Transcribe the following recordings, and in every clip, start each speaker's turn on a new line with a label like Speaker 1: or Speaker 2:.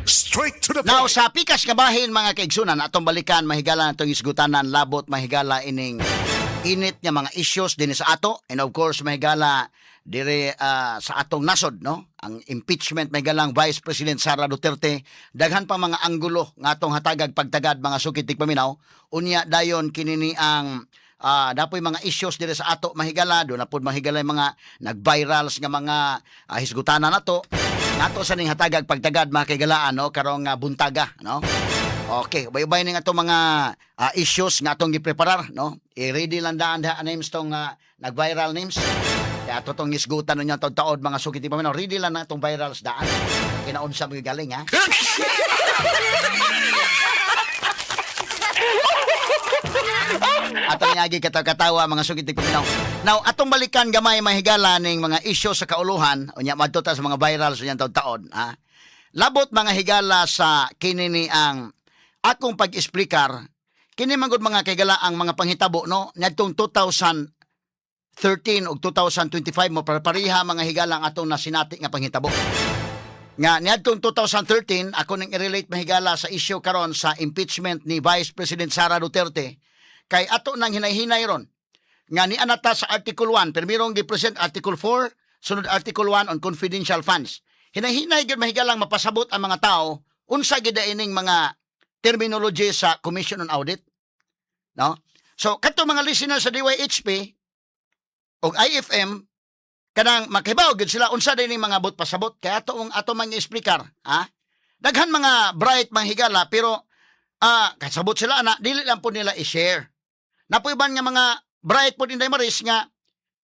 Speaker 1: Straight to the
Speaker 2: Now,
Speaker 1: point.
Speaker 2: sa pikas nga bahin, mga kaigsunan, atong balikan, mahigala natong isgutanan, labot, mahigala ining init nga mga issues din sa ato. And of course, mahigala dire sa atong nasod, no? Ang impeachment, mahigalang Vice President Sara Duterte. Daghan pa mga anggulo nga atong hatagag pagtagad, mga sukitig paminaw. Unya, dayon, kinini ang dapoy mga issues dire sa ato mahigala, do na pud mahigala yung mga nag-virals nga mga hisgutanan nato. Nato sa ning hatagag pagtagad, mga kaigalaan, no, karong buntaga, no. Okay, ubay-ubay ning ato mga issues nga atong gipreparar, no. I-ready lang daan names tong nag-viral names. Kaya ato tong isgutan ninyo taod mga sukiti paminaw. Ready lang na tong virals daan. Kinaunsa mo galing, ha. Atong yagi katawa mga sukitig paminaw. Now, atong balikan gamay mahigala ning mga isyu sa kauluhan, unya madto ta sa mga virals unya taon-taon, ha. Labot mga higala sa kini ni ang akong pag-explicar, kini man gud mga kaigala ang mga panghitabo, no, ngadtong 2013 ug 2025 mo pareha mga higala ang atong nasinati nga panghitabo. Nga niadtong 2013 ako ning i-relate mahigala sa issue karon sa impeachment ni Vice President Sara Duterte. Kay ato nang hinay-hinay ron nga ni anata sa Article 1, permirong gi-present Article 4, sunod Article 1 on confidential funds. Hinay-hinay gyud mahigalang mapasabot ang mga tao unsa gid ining mga terminology sa Commission on Audit, no? So kadto mga listeners sa DYHP og IFM kanang makibaw gid sila unsa din mga bot pasabot kay ato mang i-explicar, ha? Daghan mga bright mga higala pero kasabot sila ana dili lang po nila i-share. Napuiban nga mga bright po din maris nga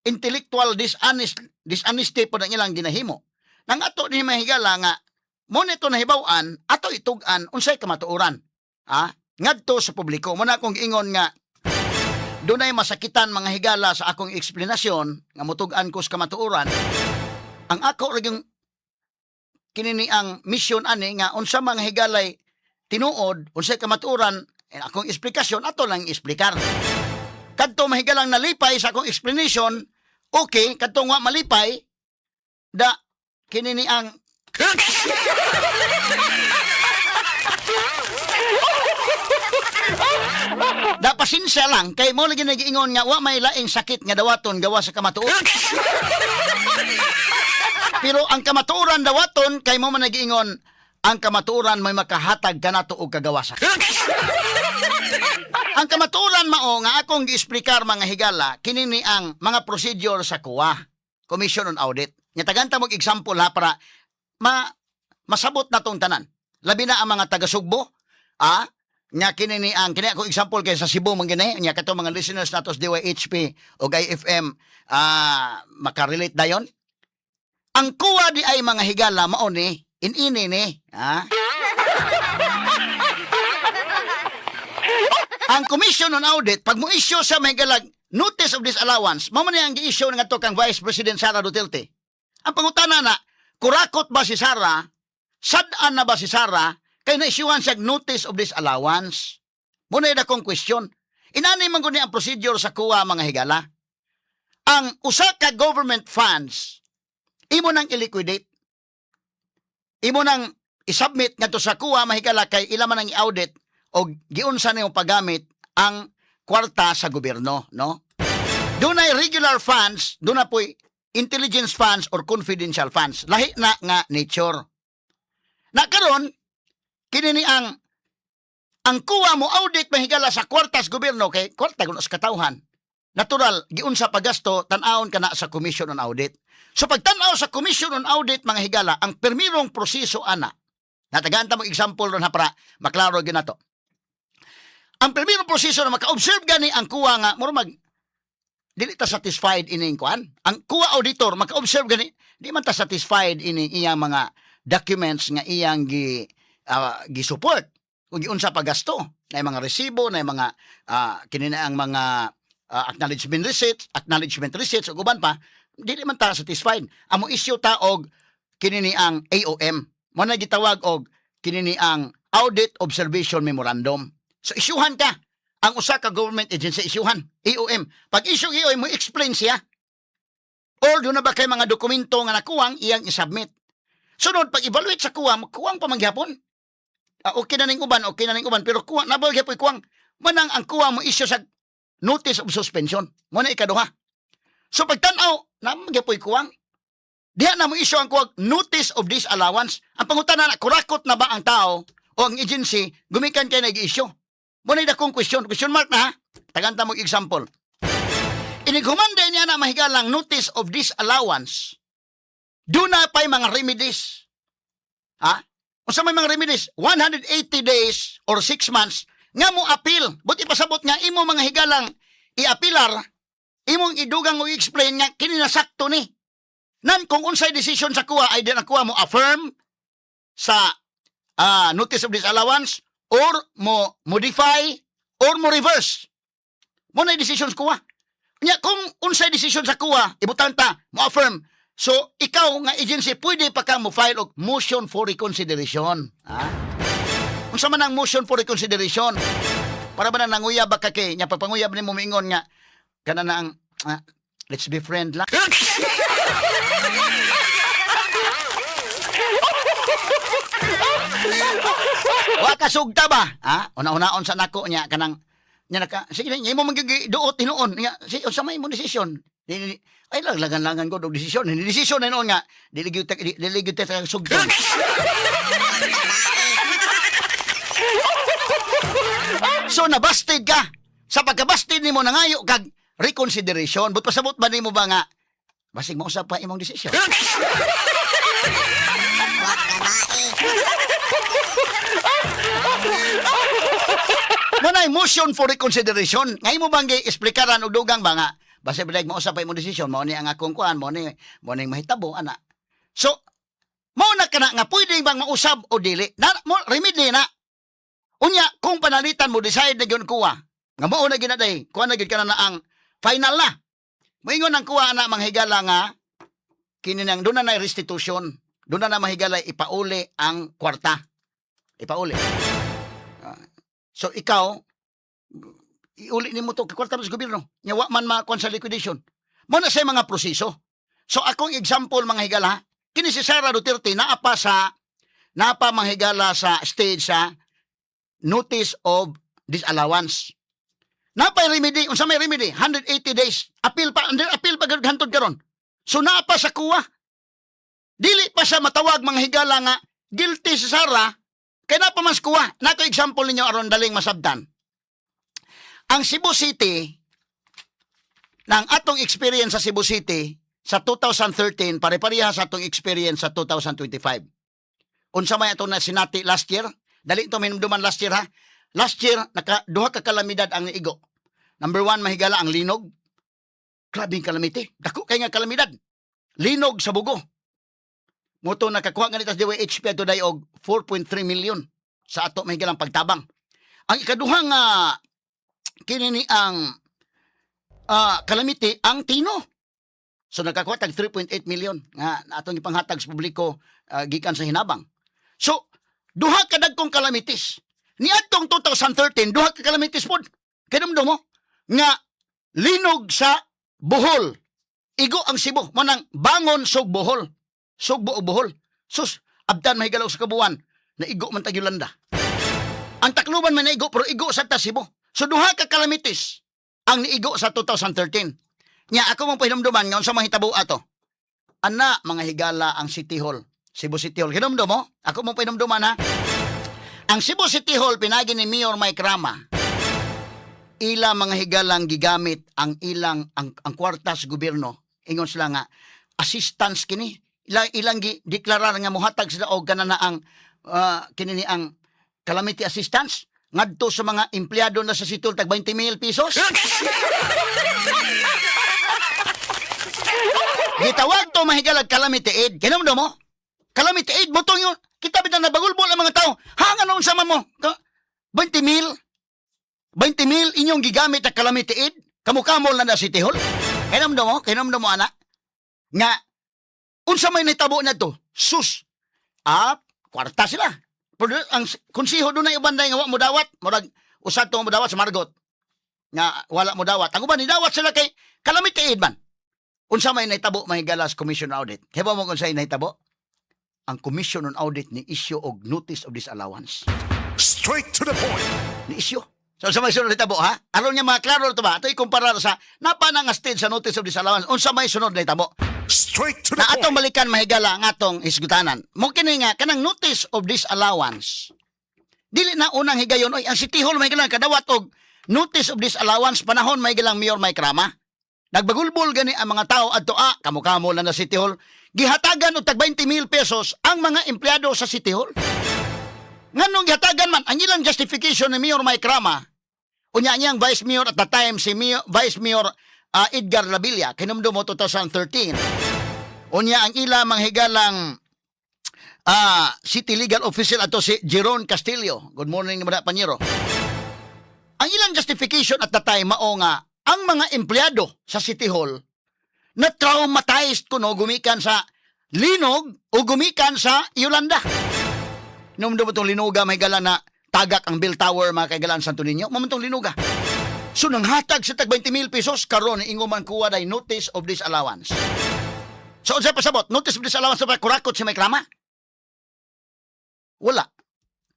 Speaker 2: intellectual dishonesty po na ilang ginahimo. Nang ato ni mahigala nga mo nito nahibaw-an ato itug-an unsay kamatuoran, ha? Ngadto sa publiko mo na akong ingon nga dunay masakitan mga higala sa akong eksplanasyon nga mutug-an ko sa kamatuoran. Ang ako ra yung kinini ang mission ani nga unsa mga higalay tinuod unsay kamatuoran akong eksplikasyon ato lang explicar. Kadto mahigalang nalipay sa akong explanation, okay, kadto nga malipay da kinini ang da pasensya lang kay mo lagi nagiingon nga wa may laing sakit nga dawaton gawa sa kamatuoran. Pero ang kamatuoran dawaton kay mo man nagiingon ang kamatuoran may makahatag kanato og kagawasan. Ang kamatuoran mao nga akong gi-explicar mga higala kinini ang mga procedure sa COA, Commission on Audit. Nya taganta mog example ha para masabot na tong tanan. Labi na ang mga taga-Sugbo, nya kinini ang kini ako example kay sa Cebu man gini nya kato mga listeners natos DYHP o IFM makarelate dayon. Ang COA di ay mga higala mao ni inini ni, ha? Ang Commission on Audit pag mo issue sa may galag notice of disallowance, mao man ang gi-issue nga to kang Vice President Sara Duterte. Ang pangutana na, kurakot ba si Sara? Sad-an na ba si Sara? Kay na-issuean siya notice of disallowance. Muna yung akong question. Inani man guni ang procedure sa COA mga higala. Ang usa ka government funds, imo nang i-liquidate. Imo nang i-submit nga to sa COA mahigala kay ila man ang i-audit o giunsa nimo paggamit ang kwarta sa gobyerno, no? Dunay regular funds, duna po'y intelligence funds or confidential funds. Lahi na nga nature. Na karon kini ni ang COA mo audit mahigala sa kwartas gobyerno kay kwarta gud sa katawhan. Natural giunsa pagasto tan-awon kana sa Commission on Audit. So pagtan-aw sa Commission on Audit mga higala ang permirong proseso ana. Nataganta mo example ron ha para maklaro gyud nato. Ang permirong proseso na maka-observe gani ang COA nga murag dili ta satisfied ining kuan. Ang COA auditor maka-observe gani di man ta satisfied ini iyang mga documents nga iyang gi-support kung giunsa pagasto na mga resibo na mga kinina ang mga acknowledgement receipts ug uban pa dili man ta satisfied. Amo issue ta og kinini ang AOM mo na gitawag og kinini ang Audit Observation Memorandum. So isyuhan ka ang usa ka government agency isyuhan AOM. Pag issue AOM mo explain siya. Or doon na ba kay mga dokumento nga nakuwang iyang isubmit. Sunod pag evaluate sa kuwang pa mangyapon. okay na ning uban, pero kuha nabol gyapon kuwang manang ang kuha mo issue sa notice of suspension. Mo na ikaduha. So pagtan-aw na gyapon kuwang diha na mo issue ang kuwang notice of disallowance. Ang pangutana na kurakot na ba ang tao o ang agency gumikan kay nag-issue. Mo na dakong question mark na ha. Tagantang mo example. Inigumanda niya na mahigalang notice of disallowance. Doon na pa'y mga remedies. Ha? O sa may mga remedies, 180 days or 6 months, nga mo appeal. Buti pasabot nga, imo mga higalang i-appealar, imong idugang o i-explain nga, kininasakto ni. Nan, kung unsay decision sa kuha, ay din ang kuha mo affirm sa notice of disallowance, or mo modify, or mo reverse. Mo na decisions kuha. Nya kung unsay decision sa kuha, ibutang ta, mo affirm. So, ikaw nga agency, pwede pa ka mo file og motion for reconsideration. Ha? Unsa man ang motion for reconsideration? Para ba na nanguya ba ka kay, nya pagpanguyab ni mo mingon nga, kana na ang, let's be friend lang. Wa ka sugta ba? Ha? Una-unaon sa nako nya kanang nya naka sige nya imo magiduot hinuon nya si sa may mo desisyon. Ay lagan-langan ko og desisyon. Ni desisyon na noon nga diligid ta sugta. So nabasted ka. Sa pagkabasted nimo nangayo kag reconsideration. But pasabot ba nimo ba nga basig mo usab pa imong desisyon? Manay motion for reconsideration. Ngay mo bang gi-explikaran og dugang ba nga base bilag mo usab pa imong desisyon, mao ni ang akong kuan, mao ni mahitabo ana. So mao na kana nga pwede bang mausab o dili? Na mo remedy na. Unya kung panalitan mo decide na gyud kuha. Nga mao na ginaday, kuha na gyud kana na ang final na. Moingon ang kuha na manghigala nga kini nang doon na restitution. Doon na mahigala ipauli ang kwarta. Ipauli. So ikaw iuli nimo to kwarta sa gobyerno. Nya wa man makuan sa liquidation. Mo na say mga proseso. So akong example mga higala, kini si Sara Duterte naapa manghigala sa stage sa notice of disallowance. Napay remedy, unsa may remedy? 180 days. Appeal pa hantod karon. So naapa sa kuha. Dili pa siya matawag mga higala nga guilty si Sara kay napa mas kuha. Nato example ninyo aron daling masabdan. Ang Cebu City, ng atong experience sa Cebu City sa 2013, pare-pareha sa atong experience sa 2025. Unsa may ato na sinati last year? Dali ito minumduman last year ha. Last year, duha ka kalamidad ang naigo. Number 1, mahigala ang linog. Grabing kalamity. Dako kay nga kalamidad. Linog sa bugo. Moto nakakuha nga nito sa DYHP ato day og 4.3 million sa ato mahigalang pagtabang. Ang ikaduhang kini ni ang calamity ang Tino. So nakakuha tag 3.8 million nga atong ipanghatag sa publiko gikan sa hinabang. So duha ka dagkong calamities. Niadtong 2013 duha ka calamities pod. Kinumdo mo nga linog sa Bohol. Igo ang Cebu mo nang bangon sug Bohol. Sugbo o Bohol. Sus, abdan mahigalaw sa kabuwan na igo man tag Yolanda. Ang Tacloban man naigo pero igo sa Cebu. So duha ka calamities ang niigo sa 2013. Nya ako mong pahinumduman nga unsa mahitabo ato. Ana mga higala ang City Hall. Cebu City Hall. Hinumdum mo? Ako mong pahinumduman ha. Ang Cebu City Hall pinagi ni Mayor Mike Rama. Ila mga higalang gigamit ang ilang ang kwarta sa gobyerno. Ingon sila nga assistance kini. Ilang deklarar nga mohatag sila og kana na ang kini ang calamity assistance ngadto sa mga empleyado na sa City Hall tag 20,000 pesos. Gitawag to mahigalag calamity aid. Kinumdo mo? Calamity aid mo to yun. Kita bitan na bagulbol ang mga tao. Hanga noon sama mo. 20,000 inyong gigamit ang calamity aid. Kamukamol na City Hall. Kinumdo mo anak. Nga, unsa may nitabo na to? Sus. Kwarta sila. Pero ang konsiho doon na ibanday nga wa mo dawat. Murag, usad to mo dawat sa Margot. Nga, wala mo dawat. Ang uban, nidawat sila kay calamity aid man. Unsa may nitabo may galas commission audit. Heba mo kung sa'yo nitabo? ang Commission on Audit ni issue og notice of disallowance.
Speaker 1: Straight to the point.
Speaker 2: Ni issue. So sa may sunod itabo ha? Aron niya mga klaro ito ba? Ito ikumpara sa napana nga stage sa notice of disallowance. Unsa may sunod na itabo?
Speaker 1: Straight to the
Speaker 2: Na atong
Speaker 1: point.
Speaker 2: balikan mahigala ang atong isgutanan. Mo kini nga kanang notice of disallowance. Dili na unang higayon oy ang City Hall mahigala kadawat og notice of disallowance panahon mahigalang Mayor Mike Rama. Nagbagulbol gani ang mga tao adto kamo-kamo lang na City Hall. Gihatagan og tag 20,000 pesos ang mga empleyado sa City Hall. Nganong gihatagan man ang ilang justification ni Mayor Mike Rama. Unya niyang Vice Mayor at the time si Vice Mayor Edgar Labilla kinumdum mo 2013. Unya ang ila manghigalang City Legal Official ato si Jeron Castillo. Good morning mga panyero. Ang ilang justification at the time mao nga ang mga empleyado sa City Hall na traumatized kuno gumikan sa Linog o gumikan sa Yolanda. Numdum mo itong Linuga may gala na tagak ang Bell Tower mga kaigalaan Santo Niño. Mamantong Linuga. So nang hatag sa tag 20,000 pesos karon inguman kuha day notice of disallowance. So unsa pasabot? Notice of disallowance pa kurakot si Mike Rama? Wala.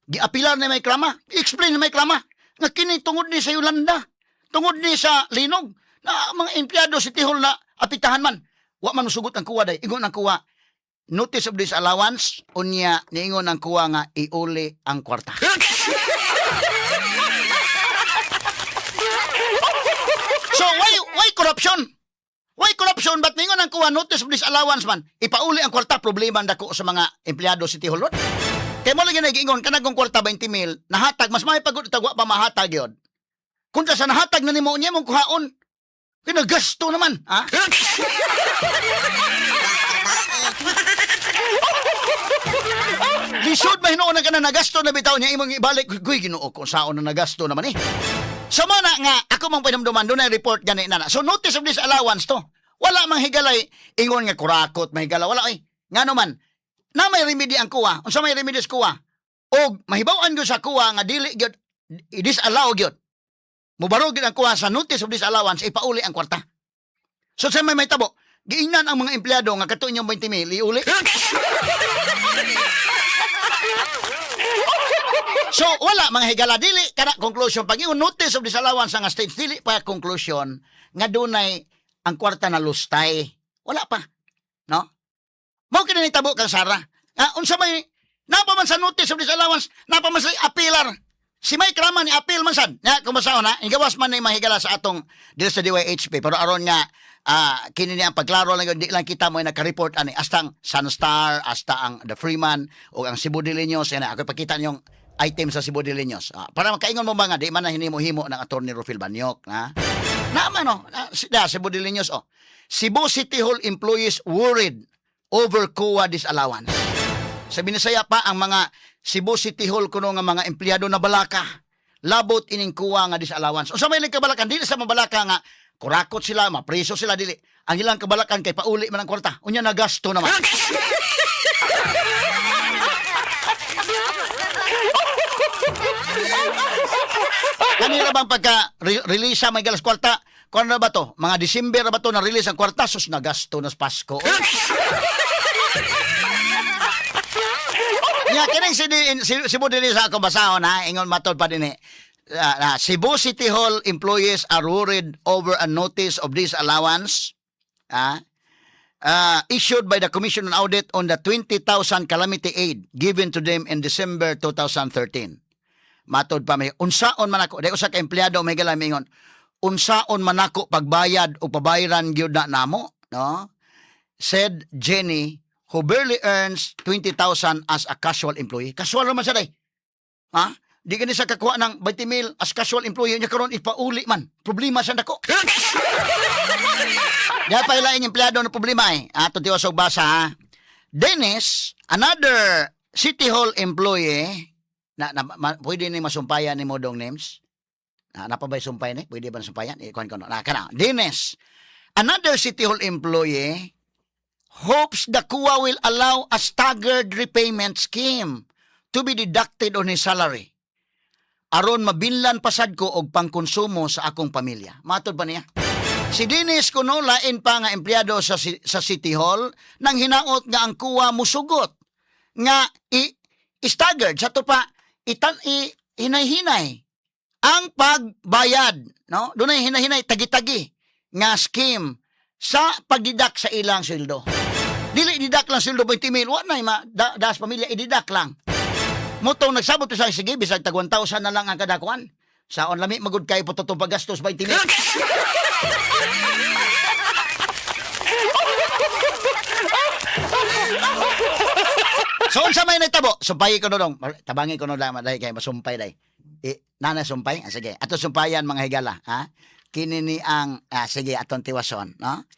Speaker 2: Giapilar ni Mike Rama. I-explain ni Mike Rama nga kini tungod ni sa Yolanda, tungod ni sa Linog na mga empleyado sa City Hall na apitahan man. Wa man sugot ang kuha day. Ingon ang kuha notice of disallowance unya niingon ang kuha nga iuli ang kwarta. So why corruption? Why corruption? Ba't ningon ang kuha notice of disallowance man? Ipauli ang kwarta, problema dako sa mga empleyado City Hall. Kaya mo lang yung nag-ingon, kanagong kwarta 20,000, nahatag, mas may pagod itagwa pa mahatag yun. Kung sa nahatag na ni mo niya mong kuhaon, kinagasto naman, ha? Lisod ba hinuon na ka na nagasto na bitaw niya imong ibalik? Guy, Ginoo ko saon na nagasto naman eh. So mana nga, ako mang pinamduman, doon na report gani na. So notice of disallowance to. Wala mang higalay, ingon nga kurakot, may higala. Wala eh. Nga naman, na may remedy ang kuha. Unsa may remedies kuha? O mahibawan gyud sa kuha nga dili gyud i-disallow gyud. Mubarog gyud ang kuha sa notice of disallowance, ipauli ang kwarta. So sa may tabo, giingnan ang mga empleyado nga kato inyong 20,000 iuli. So wala mga higala dili kana conclusion pag yung notice of disallowance nga stage dili pa conclusion nga dunay ang kwarta na lustay. Wala pa. No? Mao kini nitabo kang Sara. Unsa may napaman sa notice of disallowance, napaman sa appealer. Si Mike Rama ni appeal man sad. Nga kumasaon na, igawas man ni mahigala sa atong dili sa DYHP pero aron nga kini niya ang pagklaro lang di lang kita mo ay naka-report ani hasta ang Sunstar, hasta ang The Freeman o ang Cebu Diliños ana ako pakita niyong item sa Cebu Diliños. Para makaingon mo ba nga di man na hinimo-himo ng Attorney Rufil Banyok, ha? Naman Cebu Diliños Cebu City Hall employees worried over COA disallowance. Sa Binisaya pa ang mga Cebu City Hall kuno nga mga empleyado na balaka labot ining COA nga disallowance. Unsa may lang kabalakan dili sa mabalaka nga kurakot sila, mapreso sila dili. Ang ilang kabalakan kay pauli man ang kwarta. Unya na gasto naman. Kanila bang pagka-release may galas kwarta? Kung na ba to? Mga December ba to na-release ang kwarta? Sus, nagasto na Pasko. Nga, kining Cebu Diliños ako basahon ha, ingon matod pa din Cebu City Hall employees are worried over a notice of disallowance issued by the Commission on Audit on the 20,000 calamity aid given to them in December 2013. Matod pa may unsaon man ako, dahil usa ka empleyado may galang mingon, unsaon man ako pagbayad o pabayaran gyud na namo, no? Said Jenny, who barely earns 20,000 as a casual employee. Casual naman siya day. Ha? Di gani sa kakuha ng 20,000 as casual employee niya karon ipauli man. Problema sa dako. Diya pa ilaing empleyado na problema eh. Ato tiwas og basa ha. Dennis, another City Hall employee pwede ni masumpayan ni modong names. Napabay sumpay ni? Pwede ba nasumpayan? Ikuan ko no. Dennis, another City Hall employee hopes the COA will allow a staggered repayment scheme to be deducted on his salary. Aron mabinlan pasad ko og pangkonsumo sa akong pamilya. Matod pa niya. Si Dennis kuno lain pa nga empleyado sa City Hall nang hinaot nga ang COA musugot nga staggered sa to pa hinay-hinay ang pagbayad, no? Dunay hinay-hinay tagi-tagi nga scheme sa pagdidak sa ilang sweldo. Dili didak lang sweldo 20,000, wa nay das pamilya ididak lang. Motong nagsabot to sa sige bisag tag 1,000 na lang ang kadakuan. Sa lami magud kay pototong pagastos 20,000. So unsa may nagtabo? Sumpay ko no dong. Tabangi ko no lang dai kay masumpay dai. Nana sumpay? Sige, ato sumpayan mga higala, ha? Kini ni ang sige aton tiwason, no?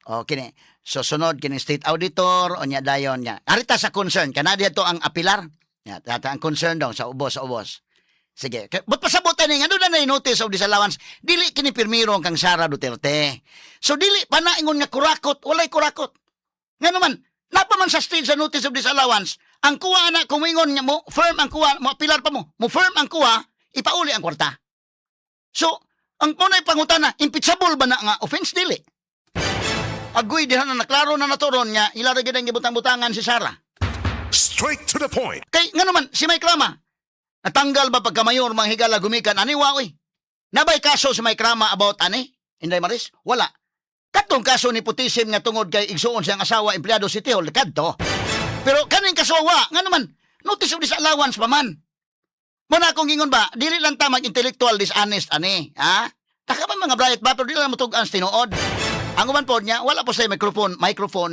Speaker 2: O kini. So sunod kini state auditor onya dayon nya. Arita sa concern kanadi to ang apilar. Ya, tata ang concern dong sa ubos. Sige, but pasabutan ni ano na notice of disallowance, dili kini pirmiro kang Sara Duterte. So dili pa na ingon nga kurakot, walay kurakot. Nga naman, napaman sa stage sa notice of disallowance, ang kuha na kumingon niya mo, firm ang kuha, mo pilar pa mo firm ang kuha, ipauli ang kwarta. So, ang punay pangutana, impeachable ba na nga offense dili? Agoy diha na naklaro na naturon niya, ilarag ang gibutang-butangan si Sara.
Speaker 1: Straight to the point.
Speaker 2: Kay nga naman, si Mike Rama, natanggal ba pagkamayor mga higala gumikan, aniwa oy? Nabay kaso si Mike Rama about ani? Inday Maris? Wala. Katong kaso ni Putisim nga tungod kay igsuon siyang asawa empleyado si Tihol kadto. Pero kaning kasawa nga naman notice of disallowance pa man. Muna akong gingon ba, dili lang ta mag-intellectual dishonest ani, ha? Taka ba mga bright bato dili lang motug-an tinuod. Ang uban pod niya, wala po sa microphone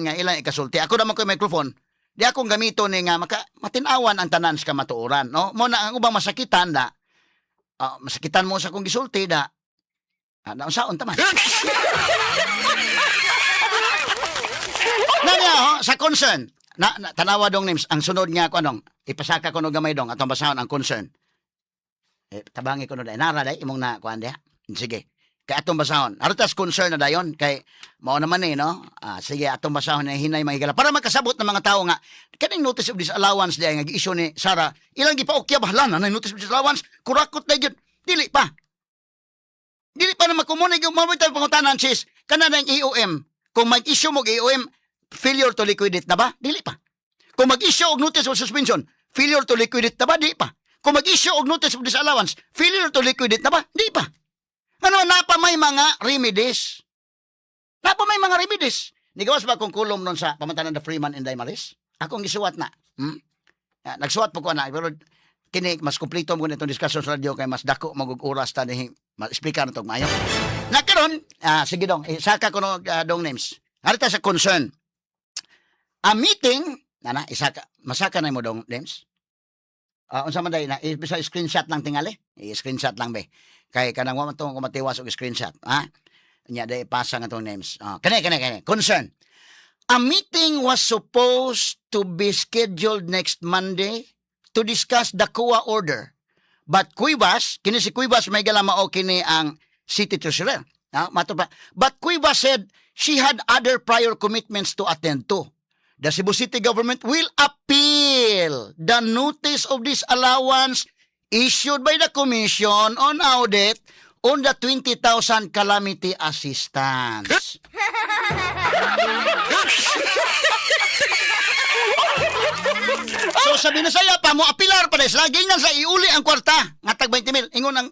Speaker 2: nga ilang ikasulti. Ako naman ko microphone. Di akong gamito ni nga matinawan ang tanan sa kamatuoran, no? Muna ang ubang masakitan da. Masakitan mo sa kong gisulti da. Naunsaon taman. Nanya sa concern. Tanawa dong names ang sunod nga ko anong ipasaka ko no gamay dong atong basahon ang concern. Tabangi ko no dai nara dai imong na kuan dia. Sige. Kay atong basahon. Arutas concern na dayon kay mao naman no. Sige atong basahon na hinay mahigala para makasabot ng mga tao nga kaning notice of disallowance dia nga gi-issue ni Sara. Ilang gipaokya bahlan na notice of disallowance kurakot na gyud. Dili pa na makumunig yung mabuhay pangutanan sis kana ng EOM. Kung mag-issue mo EOM, failure to liquidate na ba? Dili pa. Kung mag-issue og notice of suspension, failure to liquidate na ba? Di pa. Kung mag-issue og notice of disallowance, failure to liquidate na ba? Di pa. Ano, napa may mga remedies? Nigawas ba kung kulom nun sa pamantanan na Freeman and Maris? Akong gisuwat na. Nagsuwat po ko na. Pero kini mas kumplito mo itong discussion sa radio kay mas dako mag-oras ta ni ma-explica na itong mayo. Nakaroon, sige dong, isaka ko no dong names. Harita sa concern. A meeting, masaka na mo dong names. Unsa man day na isa screenshot lang tingali. I-screenshot lang be. Kay kanang wa man tong kumatiwas og screenshot, ha? Nya day pasa nga tong names. Kani. Concern. A meeting was supposed to be scheduled next Monday to discuss the COA order. But Cuevas, kini si Cuevas may galamao kini ang city treasurer. But Cuevas said she had other prior commitments to attend to. The Cebu City government will appeal the notice of disallowance issued by the Commission on Audit on the 20,000 calamity assistance. So sabi na saya pa mo apilar pa des lagi nga sa iuli ang kwarta nga tag 20,000 ingon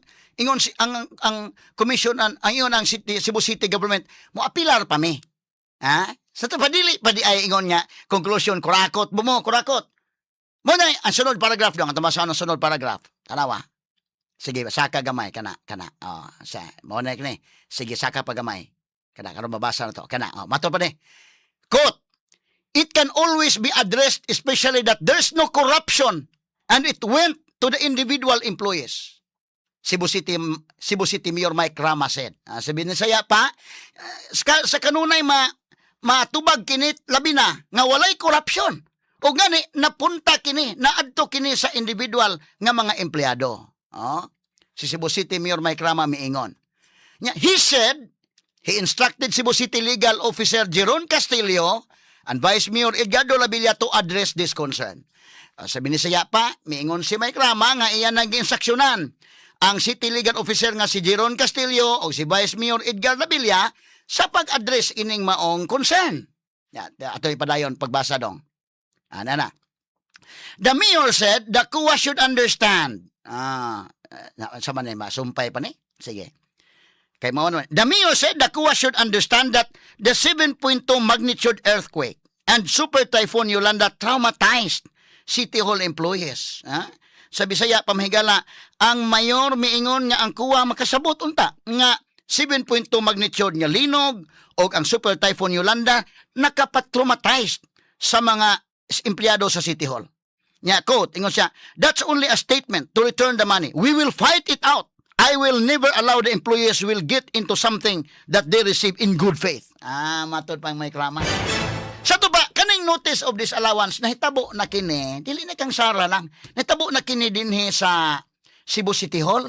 Speaker 2: ang commission ang ingon ang Cebu City government mo apilar pa mi. Ha? Sa tapadili pa di ay ingon nga conclusion kurakot mo kurakot. Mo na ang sunod paragraph dong atong basahan ang sunod paragraph. Tanawa. Sige saka gamay kana. Mo na kini. Sige saka pa gamay. Karon mabasa na to. Mato pa ni. Quote, it can always be addressed, especially that there's no corruption and it went to the individual employees. Cebu City Mayor Mike Rama said. Sabi ni saya pa, sa kanunay matubag kinit labi na nga walay corruption. O gani, napunta kini, naadto kini sa individual nga mga empleyado. Si Cebu City Mayor Mike Rama miingon. He said, he instructed Cebu City Legal Officer Jeron Castillo and Vice Mayor Edgardo Labilla to address this concern. Sabi ni saya pa, miingon si Mike Rama nga iyan nag-instruksyonan ang City Legal Officer nga si Jeron Castillo o si Vice Mayor Edgar Labilla sa pag-address ining maong concern. Ato'y padayon pagbasa dong. The mayor said the COA should understand. Sa man ba? Sumpay pa ni? Sige. Kay mao naman. The mayor said the COA should understand that the 7.2 magnitude earthquake and Super Typhoon Yolanda traumatized City Hall employees. Sa Bisaya, pamahigala, ang mayor miingon nga ang COA makasabot unta nga 7.2 magnitude nga linog o ang Super Typhoon Yolanda nakapatraumatized sa mga empleyado sa City Hall. Nya, quote, ingon siya, that's only a statement to return the money. We will fight it out. I will never allow the employees will get into something that they receive in good faith. Matod pang may krama. Sa to ba, kaning notice of disallowance, nahitabo na kini, dili na kang sara lang, nahitabo na kini dinhi sa Cebu City Hall.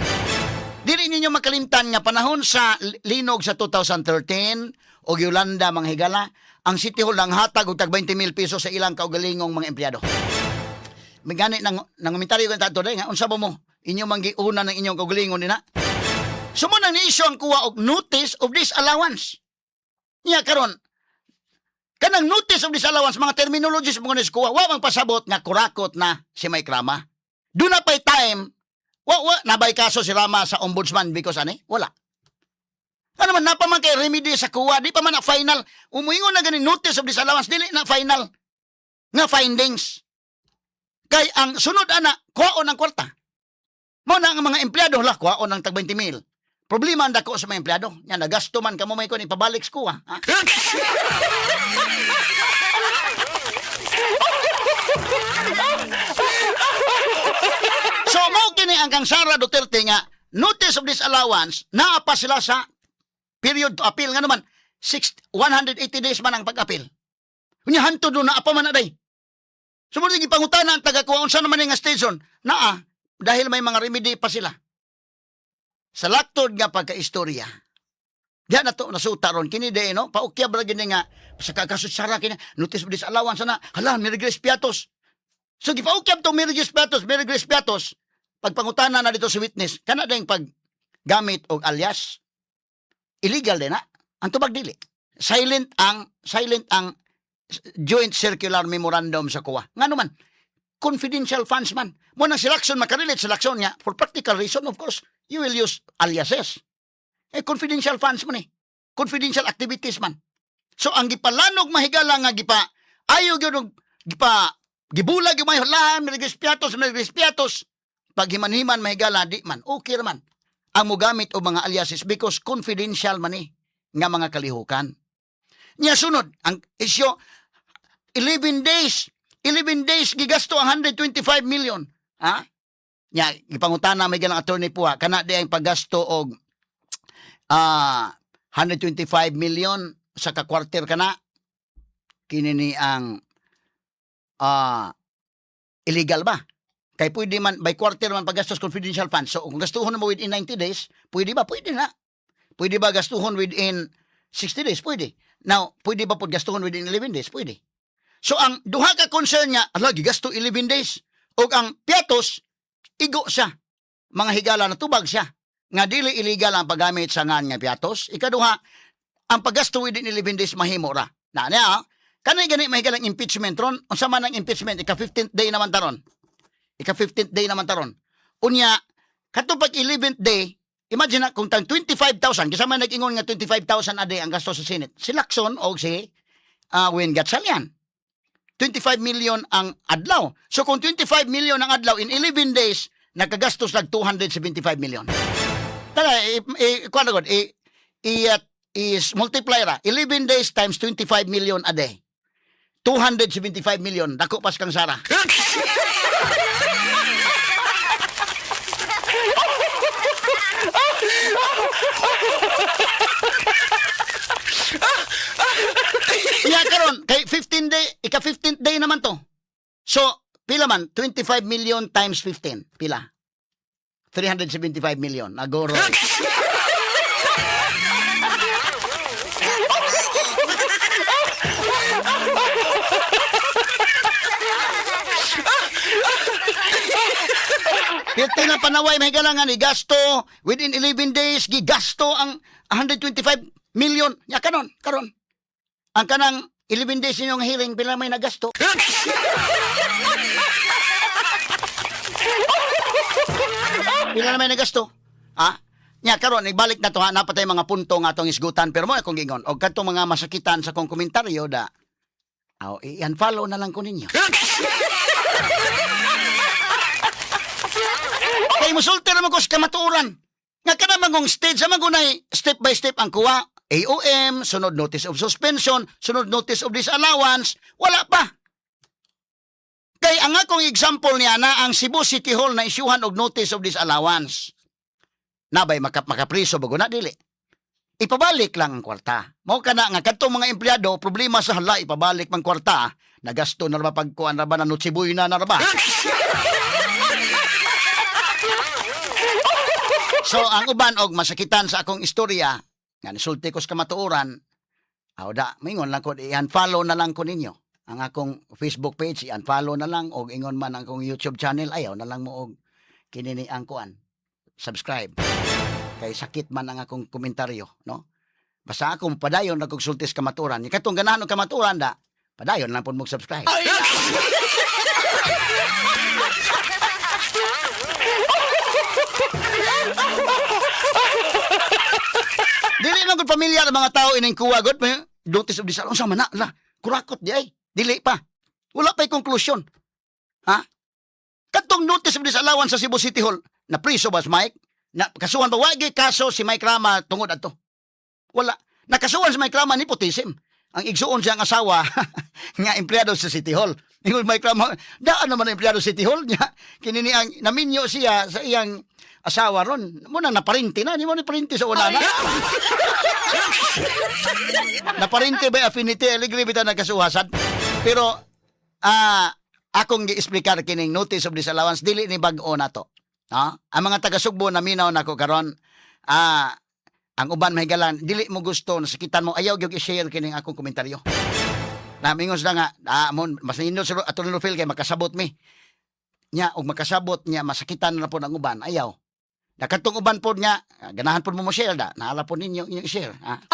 Speaker 2: Dili ninyo makalimtan nga panahon sa linog sa 2013 o Yolanda, mga higala, ang City Hall lang hatag og tag 20,000 pesos sa ilang kaugalingong mga empleyado. May gani nang komentaryo kan tato nga unsa ba mo inyo manggiuna ng inyong kaugalingon nina. Sumo nang ni-issue ang COA og notice of disallowance. Nya karon kanang notice of disallowance mga terminologies mo ni COA wa mang pasabot nga kurakot na si Mike Rama. Do na pay time wa nabay kaso si Rama sa ombudsman because ani wala. Ano man napa man kay remedy sa COA di pa man na final umuingon na ganin notice of disallowance dili na final nga findings. Kay ang sunod ana, kuhaon ang kwarta. Mo na ang mga empleyado, kuhaon ang tag 20,000. Problema ang dako sa mga empleyado. Yan, nagasto man kamo may ko ni pabalik sa kuha. So, mo kini ang kang Sara Duterte nga, notice of disallowance, naapa sila sa period to appeal. Nga naman, 180 days man ang pag-appeal. Kunya hanto doon na apa man na day. Sumunod yung pangutana ang taga-kuha, unsa naman nga station? Dahil may mga remedy pa sila. Sa laktod nga pagka-istorya. Diyan na to, nasuta ron. Kini de, no? Paukyab na gini nga, sa kakasutsara kini, notice of disallowance na, hala, Mirigres Piatos. So, gipaukyab to Mirigres Piatos, pagpangutana na dito sa witness, kana na yung paggamit o alias, illegal din, ang tubag dili. Silent ang joint circular memorandum sa COA. Nga naman, confidential funds man. Mo nang selection, makarelate selection niya, for practical reason, of course, you will use aliases. Confidential funds man confidential activities man. So, ang gipalanog mahigala nga ayaw yun, gibulag yung may Mirigres Piatos, pag himan-himan mahigala, di man, okay man. Ang mugamit o mga aliases because confidential man nga mga kalihukan. Nya sunod, ang isyo, 11 days, gigasto ang 125 million. Nya, ipangutana may galang attorney po kana di ang paggasto og 125 million sa ka-quarter kana, kinini ang illegal ba? Kay pwede man, by quarter man paggastos confidential funds. So, kung gastuhon mo within 90 days, pwede ba? Pwede na. Pwede ba gastuhon within 60 days? Pwede. Now, pwede ba po gastuhon within 11 days? Pwede. So, ang duha ka concern niya, gigasto 11 days. O ang Piatos, igo siya. Mga higala na tubag siya. Nga dili illegal ang paggamit sa ngan nga Piatos. Ikaduha, ang paggasto within 11 days mahimo ra. Na niya, kanay gani mahigalang impeachment ron. Unsa man ang impeachment? Ika-15th day naman taron. Ika-15th day naman taron. Unya, katong pag 11th day, imagine na kung tang 25,000, kasama nag-ingon nga 25,000 a day ang gasto sa Senate. Si Lacson o si Wayne Gatchalian. 25 million ang adlaw. So kung 25 million ang adlaw in 11 days, nakagastos lang 275 million. Tara, is multiply ra. 11 days times 25 million a day. 275 million. Dako pas kang Sara. Iya karon kay 15 day, ika-15th day naman to. So, pila man 25 million times 15, pila? 375 million. Agoro. Pito na panaway may galangan gasto within 11 days gigasto ang 125 million. Ya karon. Ang kanang 11 days ninyong hearing pila may nagasto. Pila naman nagasto? Ha? Nya karon ibalik na to ha, napatay mga punto nga atong isgutan pero mo akong gingon og kadtong mga masakitan sa kong komentaryo da. Aw, i-unfollow na lang ko ninyo. Kay musulti naman ko sa kamatuoran. Nga ka naman kong stage, naman ko step by step ang kuha. AOM, sunod notice of suspension, sunod notice of disallowance, wala pa. Kay ang akong example niya na ang Cebu City Hall na isyuhan og notice of disallowance. Nabay makapriso bago na dili. Ipabalik lang ang kwarta. Mao kana nga kadtong mga empleyado problema sa hala ipabalik mang kwarta, nagasto na ba pagkuan ra ba na nutsibuy na ba? So ang uban og masakitan sa akong istorya nga nisulti ko sa kamatuoran, awda mingon lang ko i-unfollow na lang ko ninyo. Ang akong Facebook page i-unfollow na lang og ingon man ang akong YouTube channel ayaw na lang mo og kinini ang kuan. Subscribe. Kay sakit man ang akong komentaryo, no? Basta akong padayon na kong sultis kamaturan. Katong ganahan ng kamaturan da, padayon lang po mo subscribe. Dili man gud pamilyar ang mga tao ining kuwa gud, notice of disallowance sa mana la. Kurakot di ay. Dili pa. Wala pa'y konklusyon. Ha? Katong notice of disallowance sa Cebu City Hall, na priso ba si Mike? Na kasuhan ba wagi kaso si Mike Rama tungod adto? Wala. Nakasuhan si Mike Rama nepotism. Ang igsuon siyang asawa nga empleyado sa City Hall. Ingon Mike Rama, daan naman ang empleyado sa City Hall niya. Kinini ang naminyo siya sa iyang asawa ron. Muna naparinti na, di mo naparinti sa una na. Naparinti ba affinity agree bitaw nagkasuhasan. Pero akong gi-explicar kining notice of disallowance dili ni bag-o na to. No? Ang mga taga-Sugbo na minaw nako karon ang uban mahigalan dili mo gusto nasakitan mo ayaw gyud i-share kining akong komentaryo. Namingon sila nga mas nindot sa aton feel kay makasabot mi. Nya og makasabot niya masakitan na po ang uban ayaw. Nakatong uban po niya ganahan po mo share da naala po ninyo inyong i-share. Ha?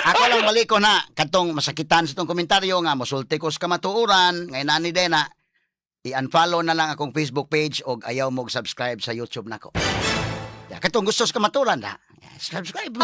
Speaker 2: Ako lang balik ko na katong masakitan sa itong komentaryo nga mosulti ko sa kamatuoran ngay nani din na i-unfollow na lang akong Facebook page o ayaw mo subscribe sa YouTube nako. Katong gusto sa kamatuoran da subscribe mo.